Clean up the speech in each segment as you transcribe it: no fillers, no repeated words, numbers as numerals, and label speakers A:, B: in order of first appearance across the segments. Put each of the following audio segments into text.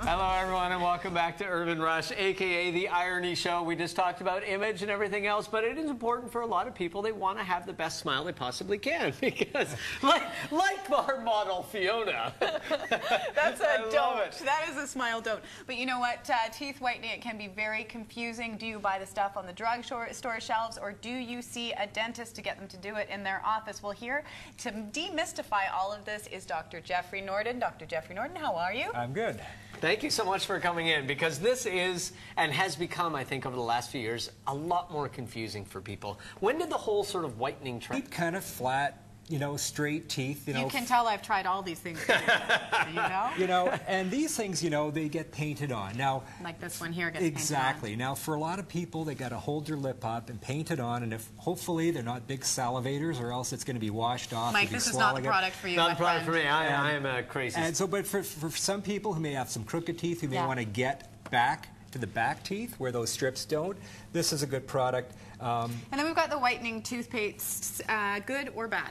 A: Hello, everyone, and welcome back to Urban Rush, a.k.a. The Irony Show. We just talked about image and everything else, but it is important for a lot of people. They want to have the best smile they possibly can because, like our model, Fiona.
B: That's a don't. That is a smile don't. But you know what? Teeth whitening, it can be very confusing. Do you buy the stuff on the drugstore shelves, or do you see a dentist to get them to do it in their office? Well, here to demystify all of this is Dr. Jeffrey Norden. Dr. Jeffrey Norden, how are you?
C: I'm good.
A: Thank you so much for coming in, because this is, and has become, I think, over the last few years, a lot more confusing for people. When did the whole sort of whitening trend?
C: Kind of flat, you know, straight teeth, you know.
B: You can tell I've tried all these things. You know?
C: You know, and these things, you know, they get painted on. Now,
B: like this one here gets
C: exactly.
B: painted on.
C: Now, for a lot of people, they got to hold their lip up and paint it on, and if hopefully they're not big salivators, or else it's going to be washed off.
B: Mike, this is not the product for you.
A: Not the product for me. I am a crazy.
C: And so, but for some people who may have some crooked teeth, who may want to get back to the back teeth where those strips don't, this is a good product.
B: And then we've got the whitening toothpaste, good or bad?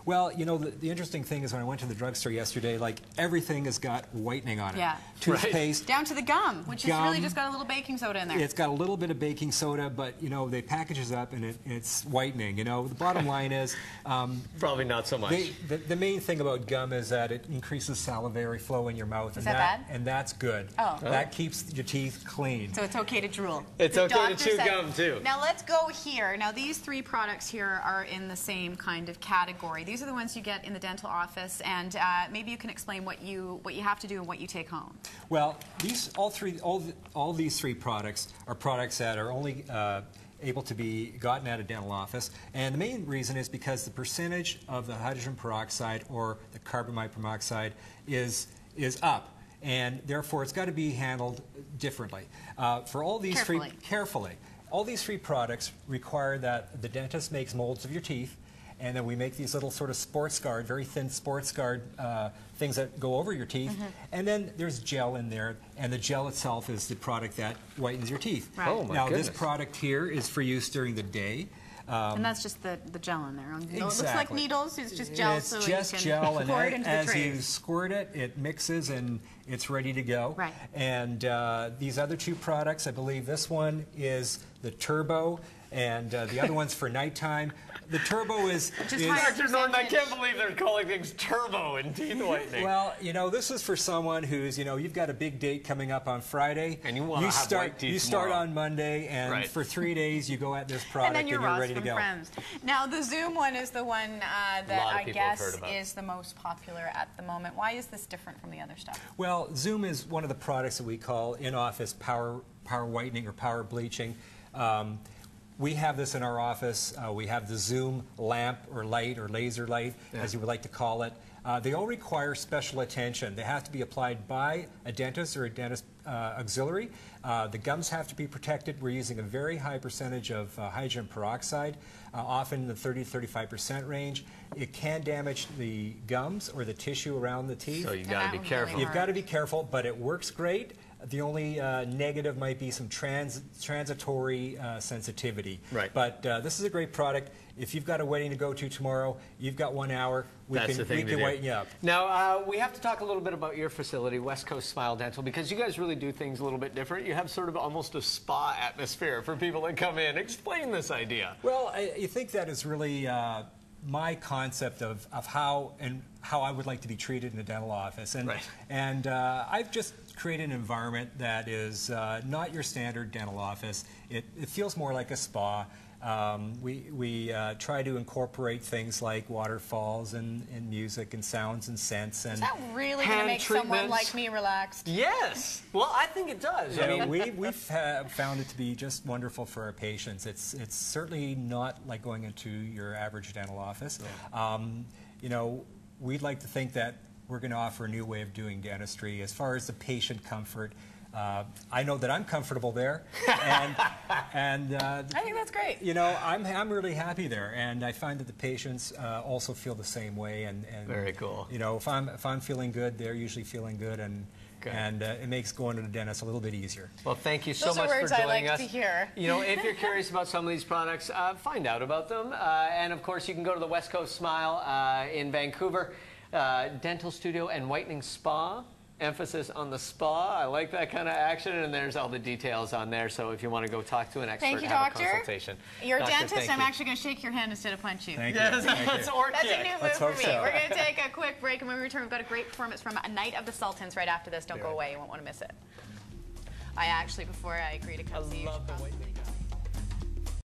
C: Well, you know, the interesting thing is when I went to the drugstore yesterday, like everything has got whitening on it.
B: Yeah.
C: Toothpaste.
B: Down to the gum, which has really just got a little baking soda in there.
C: It's got a little bit of baking soda, but, you know, they package it up and it's whitening. You know, the bottom line is...
A: probably not so much.
C: The main thing about gum is that it increases salivary flow in your mouth.
B: Is that bad?
C: And that's good.
B: Oh.
C: That keeps your teeth clean.
B: So it's okay to drool.
A: It's okay to chew gum, too.
B: Now let's go here. Now these three products here are in the same kind of category. These are the ones you get in the dental office, and maybe you can explain what you have to do and what you take home.
C: Well, all these three products are products that are only able to be gotten at a dental office, and the main reason is because the percentage of the hydrogen peroxide or the carbamide peroxide is up, and therefore it's got to be handled differently. For all these carefully. All these three products require that the dentist makes molds of your teeth, and then we make these little sort of sports guard, very thin sports guard things that go over your teeth. And then there's gel in there, and the gel itself is the product that whitens your teeth.
B: Right.
A: Oh, my
C: now,
A: goodness.
C: this product here is for use during the day.
B: And that's just the gel in there.
C: Exactly.
B: It looks like needles. It's just gel.
C: It's
B: so
C: just
B: you can
C: gel, and
B: pour it into
C: as
B: the
C: you
B: trays.
C: squirt it, it mixes and it's ready to go.
B: Right.
C: And these other two products, I believe this one is the Turbo, and the other one's for nighttime. The Turbo is
A: Dr. Norden, I can't believe they're calling things turbo in teeth whitening.
C: Well, you know, this is for someone who's, you know, you've got a big date coming up on Friday.
A: And you want to have white teeth
C: You start
A: tomorrow.
C: On Monday, and for 3 days you go at this product,
B: and then you're
C: ready to go.
B: Friends. Now, the Zoom one is the one that I guess is the most popular at the moment. Why is this different from the other stuff?
C: Well, Zoom is one of the products that we call in-office power whitening or power bleaching. We have this in our office. We have the Zoom lamp or light or laser light, as you would like to call it. They all require special attention. They have to be applied by a dentist or a dentist auxiliary. The gums have to be protected. We're using a very high percentage of hydrogen peroxide, often in the 30–35% range. It can damage the gums or the tissue around the teeth.
A: So you've got to be careful.
C: You've got to be careful, but it works great. The only negative might be some transitory sensitivity. Right. But this is a great product. If you've got a wedding to go to tomorrow, you've got 1 hour. We can whiten you up.
A: Now, we have to talk a little bit about your facility, West Coast Smile Dental, because you guys really do things a little bit different. You have sort of almost a spa atmosphere for people that come in. Explain this idea.
C: Well, I think that is really my concept of how I would like to be treated in a dental office. And I've just created an environment that is not your standard dental office. It feels more like a spa. We try to incorporate things like waterfalls and music and sounds and scents. And
B: is that really going to make someone like me relaxed?
A: Yes. Well, I think it does.
C: Yeah, I mean, we've found it to be just wonderful for our patients. It's certainly not like going into your average dental office. You know, we'd like to think that we're going to offer a new way of doing dentistry as far as the patient comfort. I know that I'm comfortable there, and
B: I think that's great.
C: You know, I'm really happy there, and I find that the patients also feel the same way. And
A: very cool.
C: You know, if I'm feeling good, they're usually feeling good, and it makes going to the dentist a little bit easier.
A: Well, thank you so much for joining us.
B: Those are words I like to hear.
A: You know, if you're curious about some of these products, find out about them, and of course, you can go to the West Coast Smile in Vancouver, dental studio and whitening spa. emphasis on the spa. I like that kind of action, and there's all the details on there. So if you want to go talk to an expert,
B: Thank you,
A: have
B: doctor.
A: a consultation.
B: You're a
A: Doctor,
B: dentist. I'm
A: you.
B: actually going to shake your hand instead of punch you.
C: Thank you.
A: Yes,
C: Thank you.
A: that's or
B: That's a
A: kick.
B: new move
C: Let's
B: for
C: hope
B: me.
C: so.
B: We're going to take a quick break, and when we return, we've got a great performance from A Night of the Sultans right after this. Don't go away. You won't want to miss it. I actually, before I agree to come see you,
A: I love the whitening.